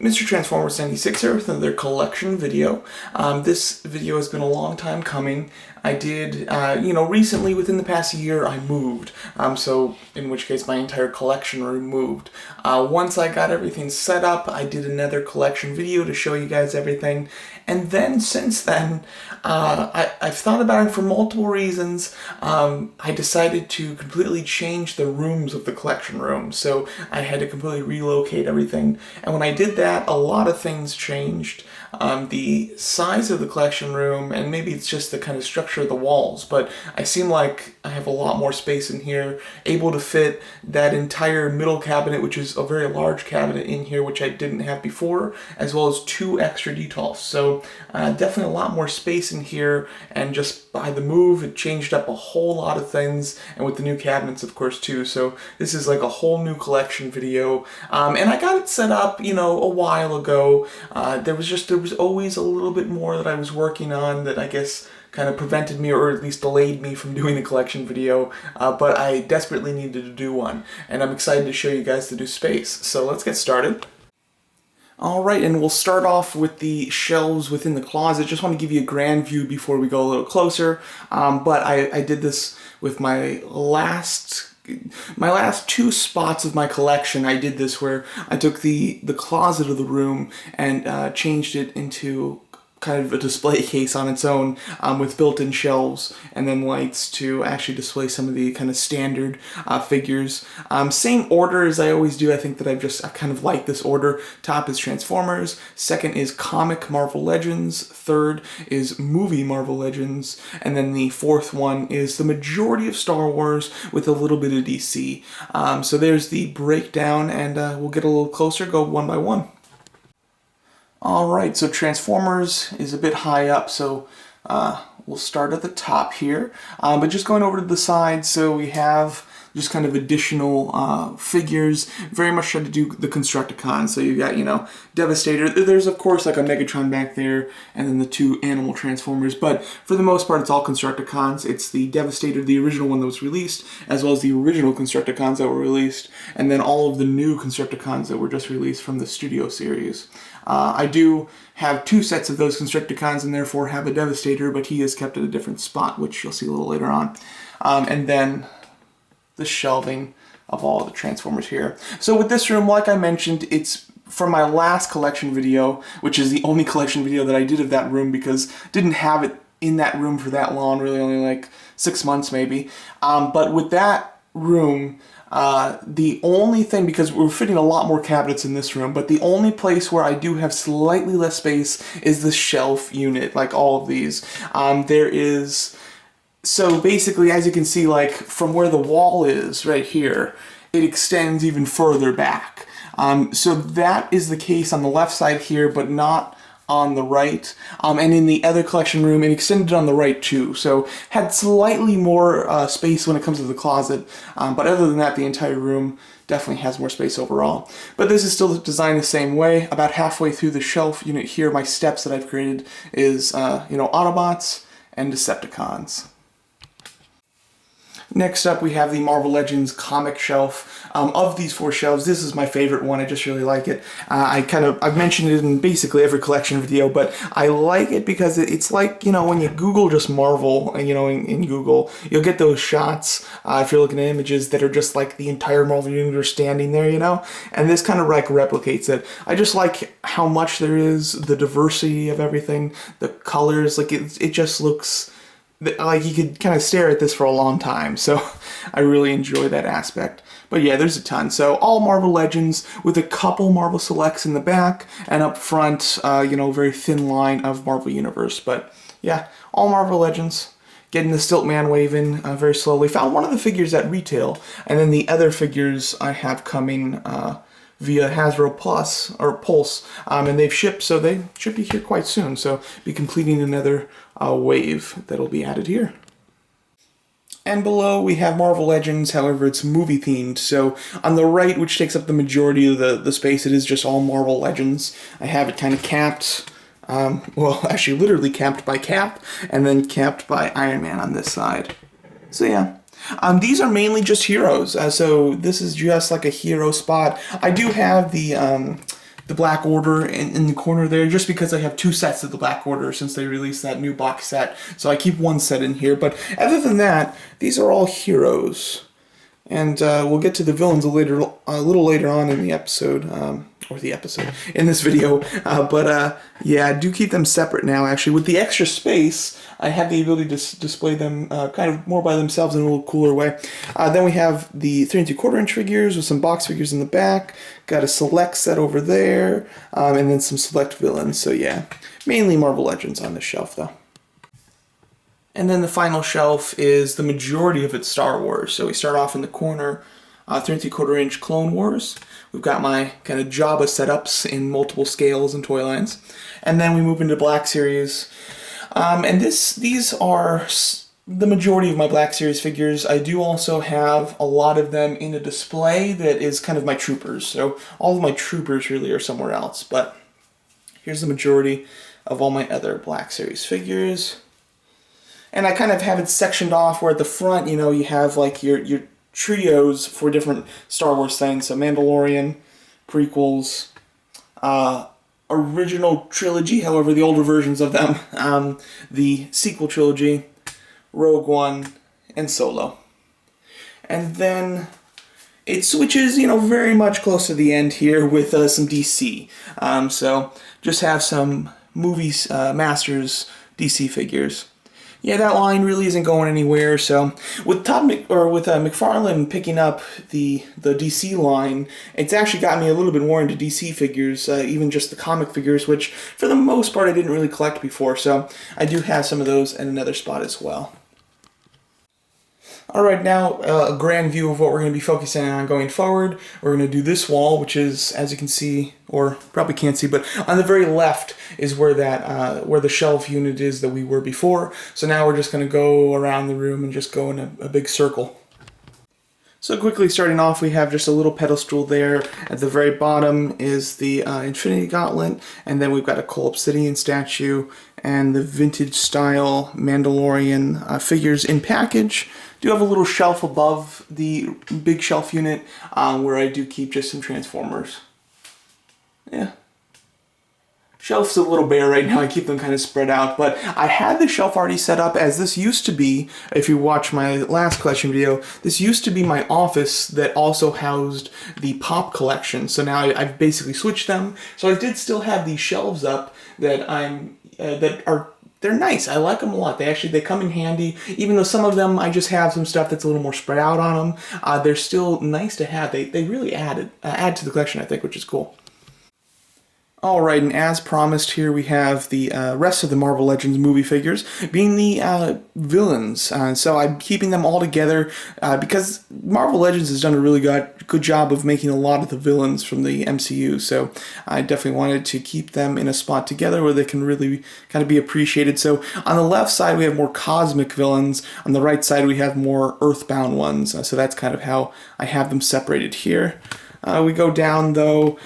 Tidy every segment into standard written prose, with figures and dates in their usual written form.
Mr. Transformer 76 here with another collection video. This video has been a long time coming. I did, recently within the past year I moved, so in which case my entire collection removed. Once I got everything set up, I did another collection video to show you guys everything, and then since then, I've thought about it for multiple reasons. I decided to completely change the rooms of the collection room, so I had to completely relocate everything, and when I did that, a lot of things changed. The size of the collection room, and maybe it's just the kind of structure of the walls, but I seem like I have a lot more space in here, able to fit that entire middle cabinet, which is a very large cabinet in here, which I didn't have before, as well as 2 extra Detolfs. So definitely a lot more space in here, and just by the move, it changed up a whole lot of things, and with the new cabinets, of course, too. So this is like a whole new collection video, and I got it set up, a while ago. There was always a little bit more that I was working on that I guess kind of prevented me, or at least delayed me from doing a collection video, but I desperately needed to do one, and I'm excited to show you guys the new space. So let's get started. Alright, and we'll start off with the shelves within the closet. Just want to give you a grand view before we go a little closer, but I did this with my last 2 spots of my collection. I did this where I took the closet of the room and changed it into kind of a display case on its own, with built-in shelves and then lights to actually display some of the kind of standard figures. Same order as I always do. I think that I kind of like this order. Top is Transformers, second is comic Marvel Legends, third is movie Marvel Legends, and then the fourth one is the majority of Star Wars with a little bit of DC. So there's the breakdown, and we'll get a little closer, go one by one. Alright, so Transformers is a bit high up, so we'll start at the top here. But just going over to the side, so we have just kind of additional figures, very much trying to do the Constructicons. So you got, Devastator. There's, of course, like a Megatron back there, and then the 2 animal Transformers. But for the most part, it's all Constructicons. It's the Devastator, the original one that was released, as well as the original Constructicons that were released, and then all of the new Constructicons that were just released from the Studio series. I do have 2 sets of those Constructicons and therefore have a Devastator, but he is kept at a different spot, which you'll see a little later on. And then the shelving of all the Transformers here. So with this room, like I mentioned, it's from my last collection video, which is the only collection video that I did of that room because didn't have it in that room for that long, really only like 6 months maybe. But with that room, the only thing, because we're fitting a lot more cabinets in this room, but the only place where I do have slightly less space is the shelf unit, like all of these. So basically, as you can see, like from where the wall is right here, it extends even further back. So that is the case on the left side here, but not on the right, and in the other collection room it extended on the right too, so had slightly more space when it comes to the closet, but other than that the entire room definitely has more space overall. But this is still designed the same way. About halfway through the shelf unit here, my steps that I've created is Autobots and Decepticons. Next up, we have the Marvel Legends comic shelf. Of these 4 shelves, this is my favorite one. I just really like it. I've mentioned it in basically every collection video, but I like it because it's like, when you Google just Marvel, and in Google, you'll get those shots, if you're looking at images that are just like the entire Marvel universe standing there, and this kind of like replicates it. I just like how much there is, the diversity of everything, the colors, like it just looks like you could kind of stare at this for a long time, so I really enjoy that aspect. But yeah, there's a ton. So all Marvel Legends with a couple Marvel Selects in the back, and up front, very thin line of Marvel Universe. But yeah, all Marvel Legends. Getting the Stiltman waving very slowly. Found one of the figures at retail, and then the other figures I have coming via Hasbro Plus, or Pulse, and they've shipped, so they should be here quite soon, so be completing another wave that'll be added here. And below we have Marvel Legends, however it's movie themed, so on the right, which takes up the majority of the space, it is just all Marvel Legends. I have it kind of capped, well actually literally capped by Cap, and then capped by Iron Man on this side. So yeah. These are mainly just heroes, so this is just like a hero spot. I do have the the Black Order in the corner there, just because I have 2 sets of the Black Order since they released that new box set. So I keep 1 set in here. But other than that, these are all heroes. And we'll get to the villains a little later on in the episode, in this video. Yeah, I do keep them separate now, actually. With the extra space, I have the ability to display them kind of more by themselves in a little cooler way. Then we have the 3 3/4 inch figures with some box figures in the back. Got a select set over there, and then some select villains. So yeah, mainly Marvel Legends on this shelf, though. And then the final shelf is the majority of its Star Wars. So we start off in the corner, 3 3/4 inch Clone Wars. We've got my kind of Jabba setups in multiple scales and toy lines. And then we move into Black Series. And these are the majority of my Black Series figures. I do also have a lot of them in a display that is kind of my troopers. So all of my troopers really are somewhere else. But here's the majority of all my other Black Series figures. And I kind of have it sectioned off where at the front, you know, you have like your trios for different Star Wars things. So Mandalorian, prequels, original trilogy, however, the older versions of them, the sequel trilogy, Rogue One, and Solo. And then it switches, you know, very much close to the end here with some DC. So just have some movies, Masters DC figures. Yeah, that line really isn't going anywhere. So with McFarlane picking up the DC line, it's actually got me a little bit more into DC figures, even just the comic figures, which for the most part I didn't really collect before. So I do have some of those in another spot as well. Alright, now a grand view of what we're going to be focusing on going forward. We're going to do this wall, which is, as you can see, or probably can't see, but on the very left is where where the shelf unit is that we were before. So now we're just going to go around the room and just go in a big circle. So quickly starting off, we have just a little pedestal there. At the very bottom is the Infinity Gauntlet, and then we've got a Cole Obsidian statue and the vintage style Mandalorian figures in package. Do have a little shelf above the big shelf unit where I do keep just some Transformers. Yeah. Shelf's a little bare right now, I keep them kind of spread out, but I had the shelf already set up as this used to be, if you watch my last collection video, this used to be my office that also housed the Pop collection. So now I've basically switched them. So I did still have these shelves up that they're nice. I like them a lot. They come in handy. Even though some of them I just have some stuff that's a little more spread out on them, they're still nice to have. They really add to the collection, I think, which is cool. Alright, and as promised, here we have the rest of the Marvel Legends movie figures being the villains. So I'm keeping them all together because Marvel Legends has done a really good job of making a lot of the villains from the MCU. So I definitely wanted to keep them in a spot together where they can really kind of be appreciated. So on the left side, we have more cosmic villains. On the right side, we have more earthbound ones. So that's kind of how I have them separated here. We go down, though.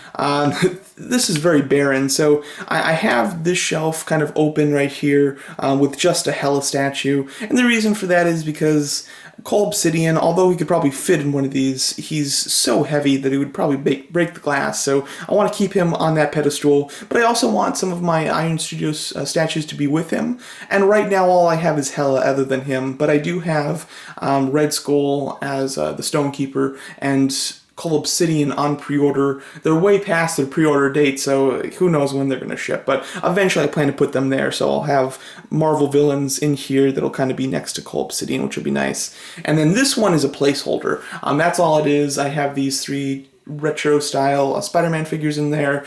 This is very barren, so I have this shelf kind of open right here with just a Hela statue. And the reason for that is because Cole Obsidian, although he could probably fit in one of these, he's so heavy that he would probably break the glass. So I want to keep him on that pedestal, but I also want some of my Iron Studios statues to be with him. And right now all I have is Hela other than him, but I do have Red Skull as the Stonekeeper and Cole Obsidian on pre-order. They're way past their pre-order date, so who knows when they're going to ship, but eventually I plan to put them there, so I'll have Marvel villains in here that'll kind of be next to Cole Obsidian, which will be nice. And then this one is a placeholder. That's all it is. I have these 3 retro style Spider-Man figures in there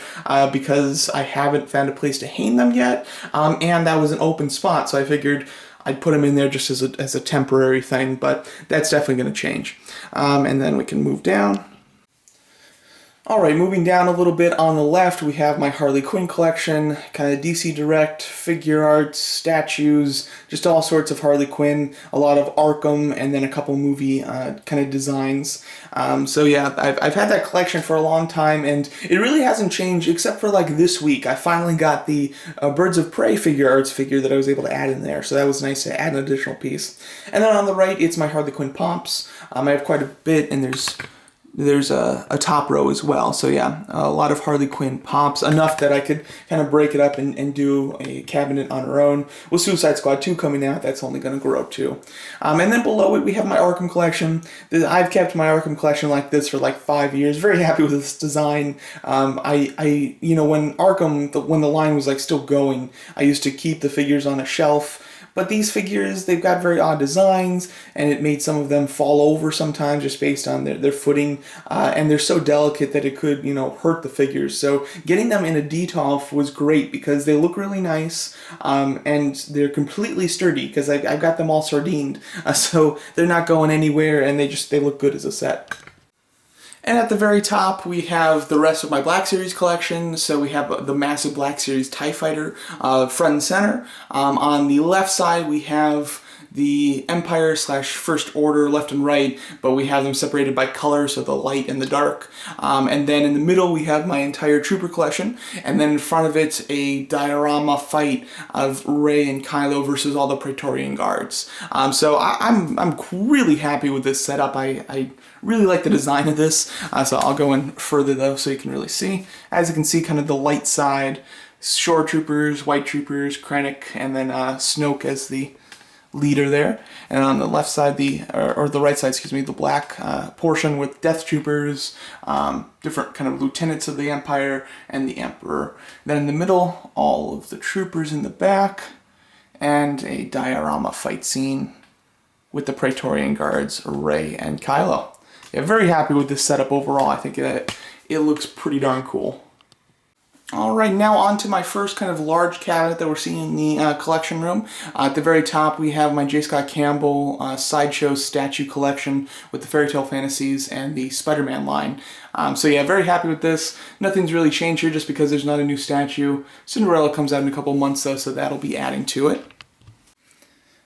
because I haven't found a place to hang them yet, and that was an open spot, so I figured I'd put them in there just as a temporary thing, but that's definitely going to change. And then we can move down. Alright, moving down a little bit on the left, we have my Harley Quinn collection, kind of DC Direct, figure arts, statues, just all sorts of Harley Quinn, a lot of Arkham, and then a couple movie kind of designs. So yeah, I've had that collection for a long time, and it really hasn't changed except for like this week. I finally got the Birds of Prey figure arts figure that I was able to add in there, so that was nice to add an additional piece. And then on the right, it's my Harley Quinn Pops. I have quite a bit, and there's there's a top row as well. So yeah, a lot of Harley Quinn pops, enough that I could kind of break it up and do a cabinet on her own. With Suicide Squad 2 coming out, that's only going to grow too. And then below it, we have my Arkham collection. I've kept my Arkham collection like this for like 5 years. Very happy with this design. You know, when Arkham, when the line was like still going, I used to keep the figures on a shelf. But these figures, they've got very odd designs, and it made some of them fall over sometimes just based on their footing, and they're so delicate that it could, you know, hurt the figures. So getting them in a Detolf was great because they look really nice, and they're completely sturdy because I've got them all sardined, so they're not going anywhere, and they look good as a set. And at the very top, we have the rest of my Black Series collection. So we have the massive Black Series TIE Fighter front and center. On the left side, we have the Empire / First Order left and right, but we have them separated by color, so the light and the dark. And then in the middle, we have my entire Trooper collection, and then in front of it, a diorama fight of Rey and Kylo versus all the Praetorian Guards. So I'm really happy with this setup. I really like the design of this, so I'll go in further though so you can really see. As you can see, kind of the light side, Shore Troopers, White Troopers, Krennic, and then Snoke as the leader there. And on the left side, or the right side, excuse me, the black portion with Death Troopers, different kind of lieutenants of the Empire, and the Emperor. Then in the middle, all of the troopers in the back, and a diorama fight scene with the Praetorian Guards, Rey and Kylo. Yeah, very happy with this setup overall. I think it looks pretty darn cool. Alright, now on to my first kind of large cabinet that we're seeing in the collection room. At the very top, we have my J. Scott Campbell Sideshow statue collection with the Fairy Tale Fantasies and the Spider-Man line. So yeah, very happy with this. Nothing's really changed here just because there's not a new statue. Cinderella comes out in a couple months though, so that'll be adding to it.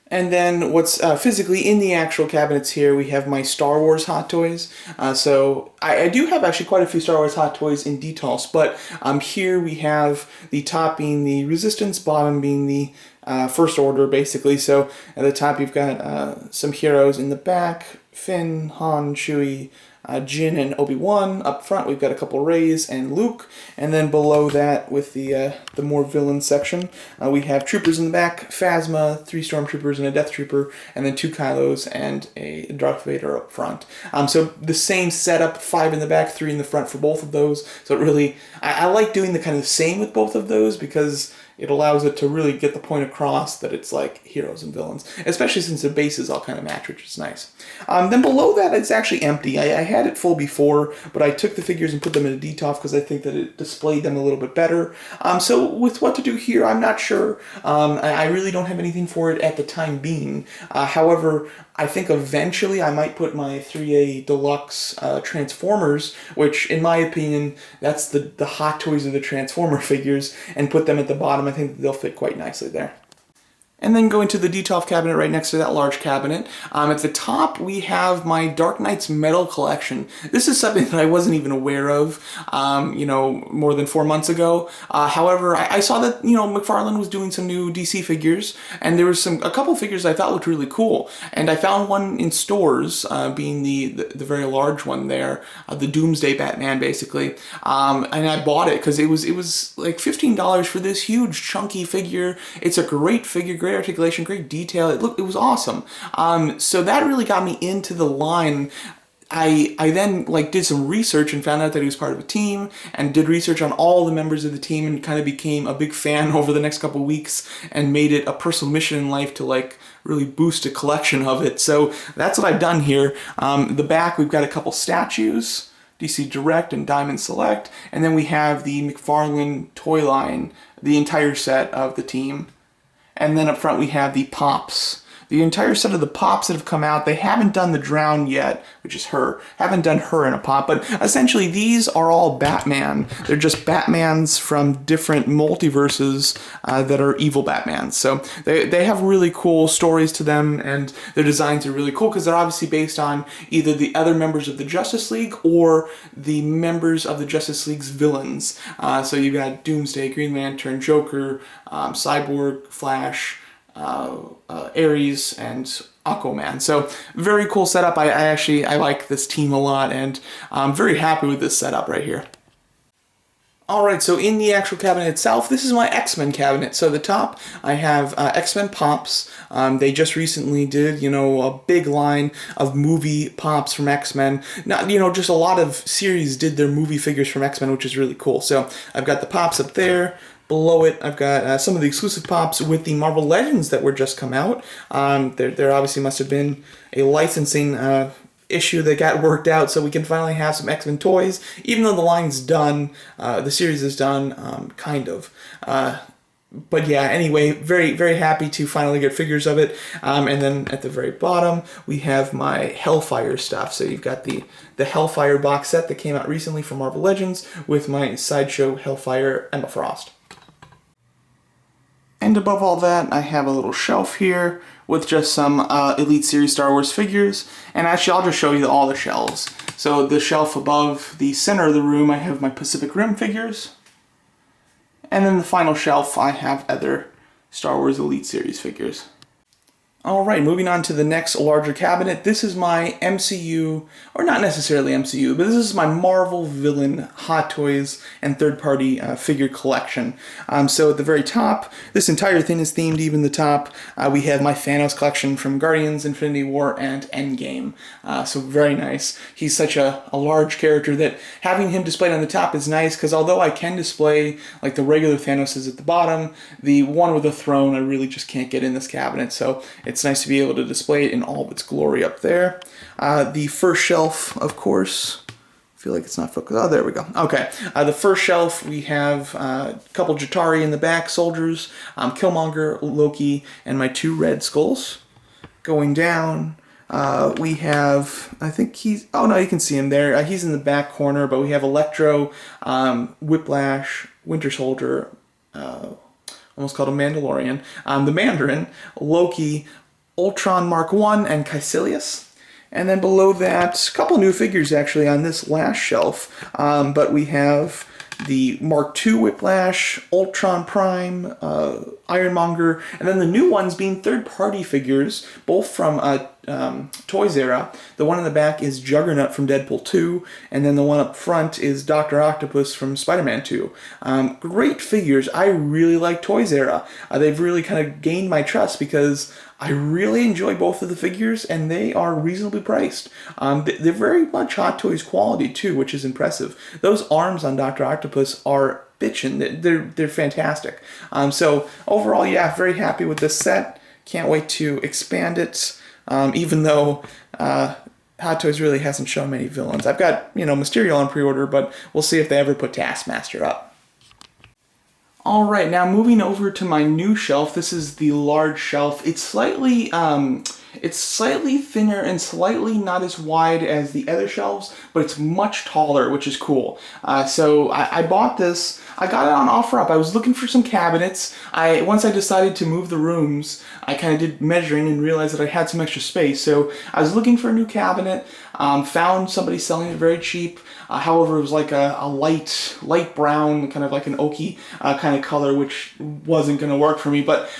And then what's physically in the actual cabinets here, we have my Star Wars Hot Toys. So I do have actually quite a few Star Wars Hot Toys in Detolf, but here we have the top being the Resistance, bottom being the First Order, basically. So at the top you've got some heroes in the back, Finn, Han, Chewie, Jin and Obi-Wan. Up front we've got a couple Reys and Luke, and then below that with the more villain section we have troopers in the back, Phasma, 3 stormtroopers and a Death Trooper, and then 2 Kylos and a Darth Vader up front. So the same setup, 5 in the back, 3 in the front for both of those. So it really, I like doing the kind of same with both of those because it allows it to really get the point across that it's like heroes and villains, especially since the bases all kind of match, which is nice. Then below that, it's actually empty. I had it full before, but I took the figures and put them in a Detolf because I think that it displayed them a little bit better. So with what to do here, I'm not sure. I really don't have anything for it at the time being. However, I think eventually I might put my 3A Deluxe Transformers, which in my opinion, that's the Hot Toys of the Transformer figures, and put them at the bottom. I think they'll fit quite nicely there. And then go into the Detolf cabinet right next to that large cabinet. At the top, we have my Dark Knight's Metal collection. This is something that I wasn't even aware of, more than 4 months ago. However, I saw that, McFarlane was doing some new DC figures, and there was a couple figures I thought looked really cool. And I found one in stores, being the very large one there, the Doomsday Batman, basically. And I bought it because it was like $15 for this huge, chunky figure. It's a great figure, great articulation, great detail. It was awesome. So that really got me into the line. I then did some research and found out that he was part of a team, and did research on all the members of the team, and kind of became a big fan over the next couple of weeks, and made it a personal mission in life to really boost a collection of it. So that's what I've done here. The back, we've got a couple statues, DC Direct and Diamond Select, and then we have the McFarlane toy line, the entire set of the team. And then up front we have the Pops. The entire set of the Pops that have come out, they haven't done the Drown yet, which is her. Haven't done her in a Pop, but essentially these are all Batman. They're just Batmans from different multiverses that are evil Batmans. So they have really cool stories to them, and their designs are really cool because they're obviously based on either the other members of the Justice League or the members of the Justice League's villains. So you've got Doomsday, Green Lantern, Joker, Cyborg, Flash, Ares, and Aquaman. So very cool setup. I actually like this team a lot, and I'm very happy with this setup right here. Alright, so in the actual cabinet itself, this is my X-Men cabinet. So the top, I have X-Men Pops. They just recently did, a big line of movie Pops from X-Men. Not, just a lot of series did their movie figures from X-Men, which is really cool. So I've got the Pops up there. Below it, I've got some of the exclusive Pops with the Marvel Legends that were just come out. There obviously must have been a licensing issue that got worked out, so we can finally have some X-Men toys, even though the line's done, the series is done, kind of. But yeah, anyway, very, very happy to finally get figures of it. And then at the very bottom, we have my Hellfire stuff. So you've got the Hellfire box set that came out recently from Marvel Legends with my Sideshow Hellfire Emma Frost. And above all that, I have a little shelf here with just some Elite Series Star Wars figures. And actually, I'll just show you all the shelves. So the shelf above the center of the room, I have my Pacific Rim figures. And then the final shelf, I have other Star Wars Elite Series figures. Alright, moving on to the next larger cabinet. This is my MCU, or not necessarily MCU, but this is my Marvel villain Hot Toys and third-party figure collection. So at the very top, this entire thing is themed, even the top. We have my Thanos collection from Guardians, Infinity War, and Endgame. So very nice. He's such a large character that having him displayed on the top is nice, because although I can display like the regular Thanos is at the bottom, the one with the throne I really just can't get in this cabinet, so it's nice to be able to display it in all of its glory up there. The first shelf, of course, I feel like it's not focused. Oh, there we go. Okay. The first shelf, we have a couple Jatari in the back, soldiers, Killmonger, Loki, and my 2 red skulls. Going down, we have, I think he's, oh no, you can see him there. He's in the back corner, but we have Electro, Whiplash, Winter Soldier, almost called a Mandalorian, the Mandarin, Loki, Ultron Mark 1, and Caecilius. And then below that, a couple new figures actually on this last shelf, but we have the Mark II Whiplash, Ultron Prime, Ironmonger, and then the new ones being third-party figures, both from Toys era. The one in the back is Juggernaut from Deadpool 2, and then the one up front is Dr. Octopus from Spider-Man 2. Great figures. I really like Toys era. They've really kind of gained my trust because I really enjoy both of the figures, and they are reasonably priced. They're very much Hot Toys quality too, which is impressive. Those arms on Dr. Octopus are bitchin'. They're fantastic. So overall, yeah, very happy with this set. Can't wait to expand it. Even though Hot Toys really hasn't shown many villains. I've got, Mysterio on pre-order, but we'll see if they ever put Taskmaster up. Alright, now moving over to my new shelf. This is the large shelf. It's slightly thinner and slightly not as wide as the other shelves, but it's much taller, which is cool. So I bought this. I got it on OfferUp. I was looking for some cabinets. Once I decided to move the rooms, I kind of did measuring and realized that I had some extra space. So I was looking for a new cabinet, found somebody selling it very cheap. However, it was like a light brown, kind of like an oaky kind of color, which wasn't going to work for me. But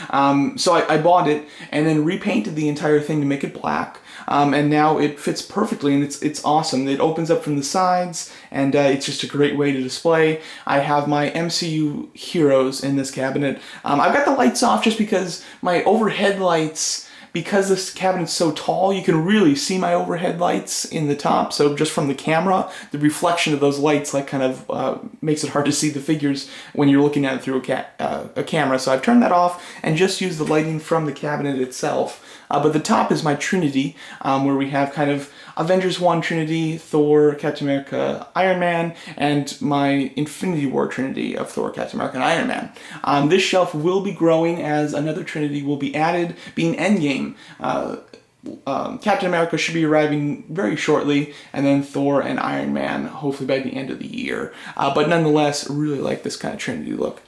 so I bought it and then repainted the entire thing to make it black. And now it fits perfectly, and it's awesome. It opens up from the sides, and it's just a great way to display. I have my MCU heroes in this cabinet. I've got the lights off just because my overhead lights, because this cabinet's so tall, you can really see my overhead lights in the top. So just from the camera, the reflection of those lights kind of makes it hard to see the figures when you're looking at it through a camera. So I've turned that off and just used the lighting from the cabinet itself. But the top is my Trinity, where we have kind of Avengers 1 Trinity, Thor, Captain America, Iron Man, and my Infinity War Trinity of Thor, Captain America, and Iron Man. This shelf will be growing as another Trinity will be added, being Endgame. Captain America should be arriving very shortly, and then Thor and Iron Man hopefully by the end of the year. But nonetheless, really like this kind of Trinity look.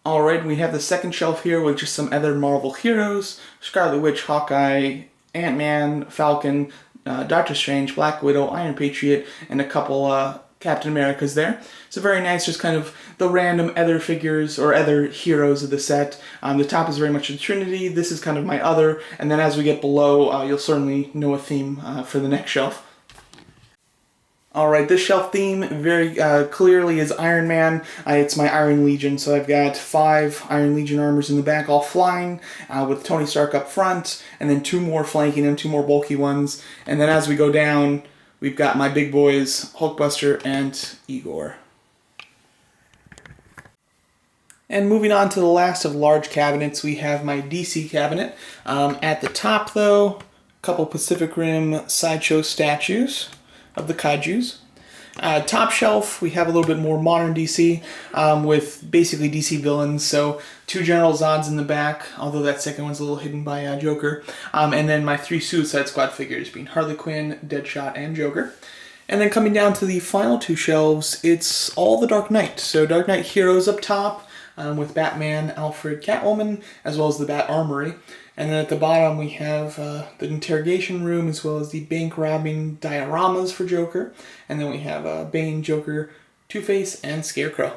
Alright, we have the second shelf here with just some other Marvel heroes: Scarlet Witch, Hawkeye, Ant-Man, Falcon, Doctor Strange, Black Widow, Iron Patriot, and a couple Captain America's there. So very nice, just kind of the random other figures or other heroes of the set. The top is very much the Trinity. This is kind of my other, and then as we get below, you'll certainly know a theme for the next shelf. Alright, this shelf theme very clearly is Iron Man. It's my Iron Legion, so I've got 5 Iron Legion armors in the back, all flying, with Tony Stark up front, and then 2 more flanking him, 2 more bulky ones. And then as we go down, we've got my big boys, Hulkbuster and Igor. And moving on to the last of large cabinets, we have my DC cabinet. At the top, though, a couple Pacific Rim Sideshow statues of the kaijus. Top shelf, we have a little bit more modern DC with basically DC villains. So 2 General Zods in the back, although that second one's a little hidden by Joker. And then my 3 Suicide Squad figures, being Harley Quinn, Deadshot, and Joker. And then coming down to the final 2 shelves, it's all the Dark Knight. So Dark Knight heroes up top with Batman, Alfred, Catwoman, as well as the Bat Armory. And then at the bottom we have the interrogation room as well as the bank robbing dioramas for Joker. And then we have Bane, Joker, Two-Face, and Scarecrow.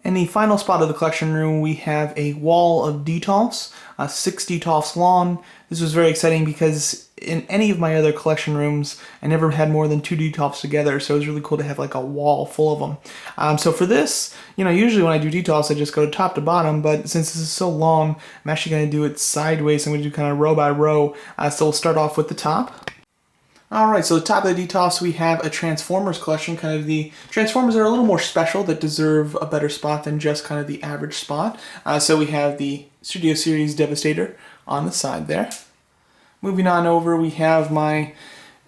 In the final spot of the collection room, we have a wall of Detolfs, 6 Detolfs long. This was very exciting because in any of my other collection rooms, I never had more than 2 Detolfs together, so it was really cool to have like a wall full of them. So for this, usually when I do Detolfs, I just go top to bottom, but since this is so long, I'm actually going to do it sideways. I'm going to do kind of row by row. So we'll start off with the top. Alright, so the top of the Detolfs, we have a Transformers collection, kind of the Transformers that are a little more special, that deserve a better spot than just kind of the average spot. So we have the Studio Series Devastator on the side there. Moving on over, we have my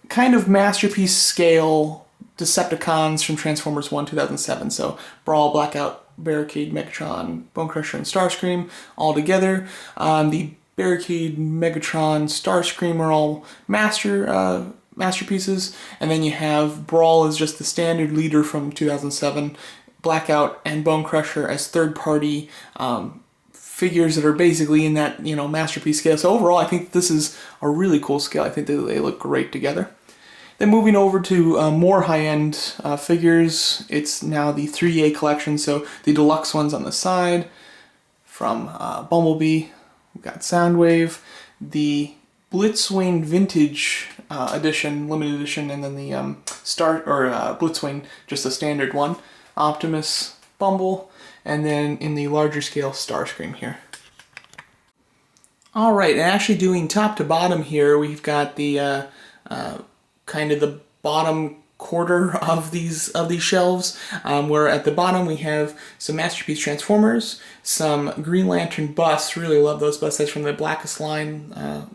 kind of masterpiece scale Decepticons from Transformers 1 2007. So Brawl, Blackout, Barricade, Megatron, Bonecrusher, and Starscream all together. The Barricade, Megatron, Starscream are all masterpieces, and then you have Brawl as just the standard leader from 2007, Blackout and Bonecrusher as third-party figures that are basically in that masterpiece scale. So overall, I think this is a really cool scale. I think they look great together. Then moving over to more high-end figures, it's now the 3A collection, so the deluxe ones on the side from Bumblebee. We've got Soundwave, the Blitzwing Vintage edition, limited edition, and then the Blitzwing, just the standard one. Optimus, Bumble, and then in the larger scale, Starscream here. Alright, and actually doing top to bottom here, we've got the kind of the bottom quarter of these shelves, where at the bottom we have some Masterpiece Transformers, some Green Lantern busts, really love those busts, that's from the Blackest Line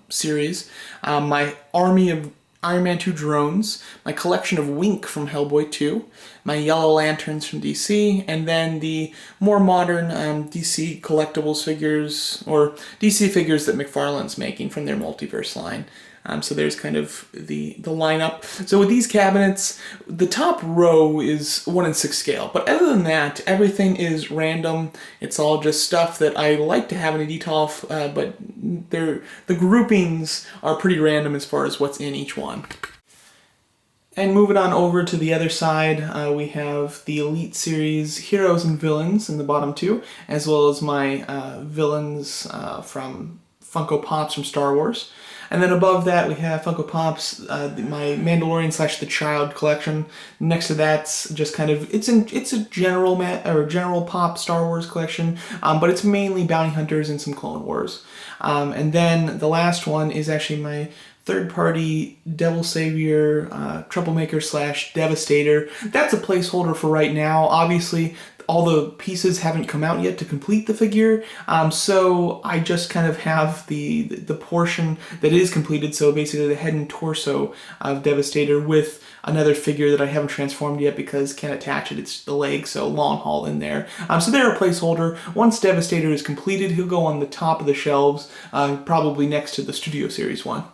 series, my army of Iron Man 2 drones, my collection of Wink from Hellboy 2, my Yellow Lanterns from DC, and then the more modern DC collectibles figures, or DC figures that McFarlane's making from their Multiverse line. So there's kind of the lineup. So with these cabinets, the top row is 1 in 6 scale, but other than that, everything is random. It's all just stuff that I like to have in a Detolf, but the groupings are pretty random as far as what's in each one. And moving on over to the other side, we have the Elite Series Heroes and Villains in the bottom 2, as well as my villains from Funko Pops from Star Wars. And then above that we have Funko Pops, my Mandalorian / The Child collection. Next to that's just kind of, it's a general pop Star Wars collection, but it's mainly Bounty Hunters and some Clone Wars. And then the last one is actually my third-party Devil Savior, Troublemaker / Devastator. That's a placeholder for right now. Obviously, all the pieces haven't come out yet to complete the figure, so I just kind of have the portion that is completed, so basically the head and torso of Devastator with another figure that I haven't transformed yet because can't attach it, it's the leg, so long haul in there. So they're a placeholder. Once Devastator is completed, he'll go on the top of the shelves, probably next to the Studio Series one.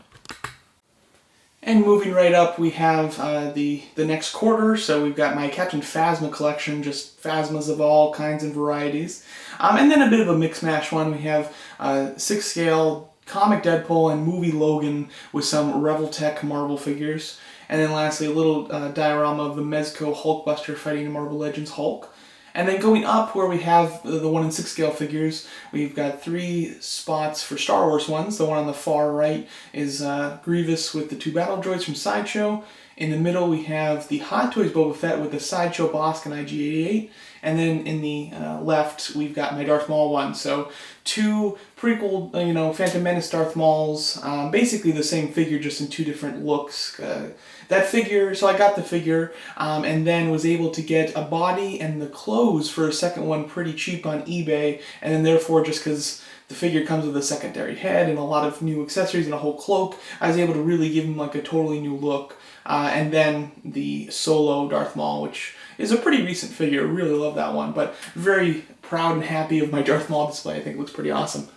And moving right up, we have the next quarter, so we've got my Captain Phasma collection, just Phasmas of all kinds and varieties. And then a bit of a mix-mash one. We have 6-scale comic Deadpool and movie Logan with some Reveltech Marvel figures. And then lastly, a little diorama of the Mezco Hulkbuster fighting the Marvel Legends Hulk. And then going up where we have the 1/6 scale figures, we've got 3 spots for Star Wars ones. The one on the far right is Grievous with the 2 battle droids from Sideshow. In the middle we have the Hot Toys Boba Fett with the Sideshow Bosk and IG-88. And then in the left we've got my Darth Maul one. So 2 pretty cool, Phantom Menace Darth Mauls. Basically the same figure, just in 2 different looks. That figure, so I got the figure and then was able to get a body and the clothes for a second one pretty cheap on eBay, and then therefore, just because the figure comes with a secondary head and a lot of new accessories and a whole cloak, I was able to really give him like a totally new look. And then the Solo Darth Maul, which is a pretty recent figure. Really love that one, but very proud and happy of my Darth Maul display. I think it looks pretty awesome.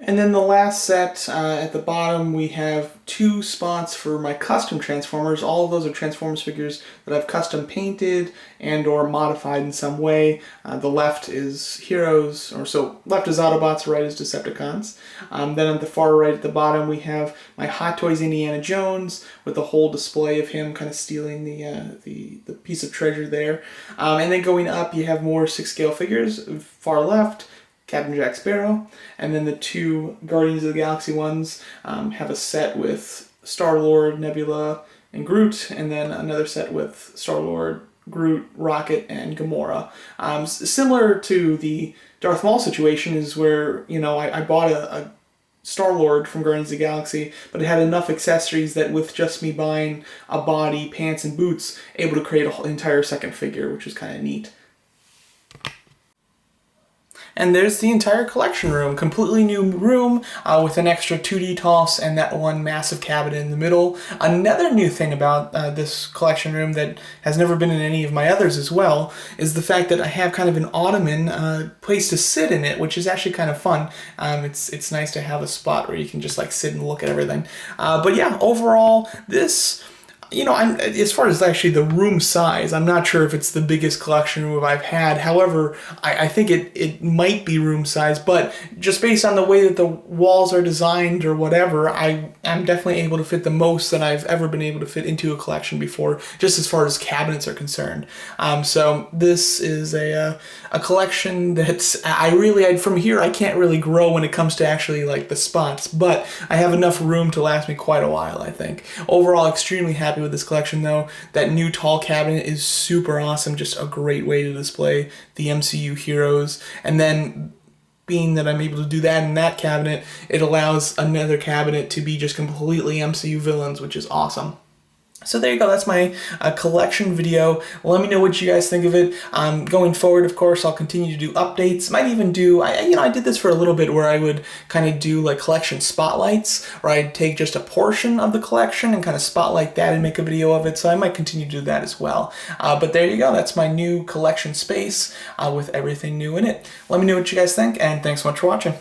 And then the last set, at the bottom, we have 2 spots for my custom Transformers. All of those are Transformers figures that I've custom painted and or modified in some way. The left is Heroes, or so left is Autobots, right is Decepticons. Then at the far right at the bottom, we have my Hot Toys Indiana Jones with the whole display of him kind of stealing the piece of treasure there. And then going up, you have more 6 scale figures. Far left, Captain Jack Sparrow, and then the 2 Guardians of the Galaxy ones have a set with Star-Lord, Nebula, and Groot, and then another set with Star-Lord, Groot, Rocket, and Gamora. Similar to the Darth Maul situation is where, I bought a Star-Lord from Guardians of the Galaxy, but it had enough accessories that with just me buying a body, pants, and boots, able to create an entire second figure, which was kind of neat. And there's the entire collection room, completely new room with an extra 2 Detolfs and that one massive cabinet in the middle. Another new thing about this collection room that has never been in any of my others as well is the fact that I have kind of an ottoman place to sit in it, which is actually kind of fun. It's nice to have a spot where you can just like sit and look at everything. But yeah, overall, this... as far as actually the room size, I'm not sure if it's the biggest collection room I've had. However, I think it might be room size, but just based on the way that the walls are designed or whatever, I'm definitely able to fit the most that I've ever been able to fit into a collection before, just as far as cabinets are concerned. So this is a collection that's, from here, I can't really grow when it comes to actually like the spots, but I have enough room to last me quite a while, I think. Overall, extremely happy with this collection though. That new tall cabinet is super awesome, just a great way to display the MCU heroes. And then being that I'm able to do that in that cabinet, it allows another cabinet to be just completely MCU villains, which is awesome. So there you go, that's my collection video. Let me know what you guys think of it. Going forward, of course, I'll continue to do updates. Might even do, I did this for a little bit where I would kind of do like collection spotlights, where I'd take just a portion of the collection and kind of spotlight that and make a video of it. So I might continue to do that as well. But there you go, that's my new collection space with everything new in it. Let me know what you guys think, and thanks so much for watching.